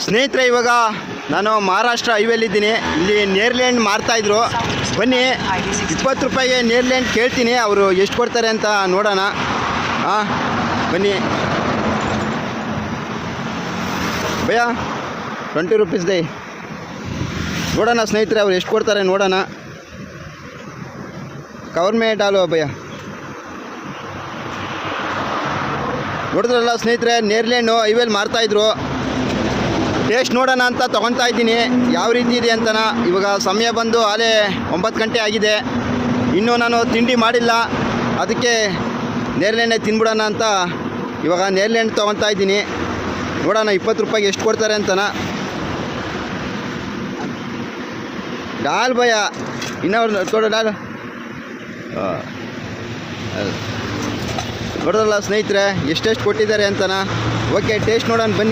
ಸ್ನೇಹಿತರೆ, ಇವಾಗ ನಾನು ಮಹಾರಾಷ್ಟ್ರ ಹೈವೇಲಿದ್ದೀನಿ. ಇಲ್ಲಿ ನೇರ್ಲೆಂಡ್ ಮಾರ್ತಾಯಿದ್ರು. ಬನ್ನಿ, 20 ರೂಪಾಯಿಗೆ ನೇರ್ಲೆಂಡ್ ಕೇಳ್ತೀನಿ, ಅವರು ಎಷ್ಟು ಕೊಡ್ತಾರೆ ಅಂತ ನೋಡೋಣ. ಹಾಂ, ಬನ್ನಿ ಭಯ್ಯ, 20 ರೂಪೀಸ್ ದೇ. ನೋಡೋಣ ಸ್ನೇಹಿತರೆ, ಅವ್ರು ಎಷ್ಟು ಕೊಡ್ತಾರೆ ನೋಡೋಣ. ಕವರ್ ಮೇ ಡಾಲು ಭಯ್ಯ. ನೋಡಿದ್ರಲ್ಲ ಸ್ನೇಹಿತರೆ, ನೇರ್ಲೆಂಡು ಹೈವೇಲಿ ಮಾರ್ತಾಯಿದ್ರು. ಟೇಸ್ಟ್ ನೋಡೋಣ ಅಂತ ತೊಗೊತಾ ಇದ್ದೀನಿ, ಯಾವ ರೀತಿ ಇದೆ ಅಂತನ. ಇವಾಗ ಸಮಯ ಬಂದು ಆಲೇ 9 ಗಂಟೆ ಆಗಿದೆ. ಇನ್ನೂ ನಾನು ತಿಂಡಿ ಮಾಡಿಲ್ಲ, ಅದಕ್ಕೆ ನೇರ್ಲೆಂಡೇ ತಿನ್ಬಿಡೋಣ ಅಂತ ಇವಾಗ ನೇರ್ಲೆಂಡ್ ತೊಗೊತಾ ಇದ್ದೀನಿ. ನೋಡೋಣ 20 ರೂಪಾಯಿಗೆ ಎಷ್ಟು ಕೊಡ್ತಾರೆ ಅಂತನ. ಡಾಲ್ ಭಯ, ಇನ್ನೊಂದು ತೋಡ ಡಾಲ್. ನೋಡೋದಲ್ಲ ಸ್ನೇಹಿತರೆ, ಎಷ್ಟೆಷ್ಟು ಕೊಟ್ಟಿದ್ದಾರೆ ಅಂತನ. ಓಕೆ, ಟೇಸ್ಟ್ ನೋಡೋಣ ಬನ್ನಿ.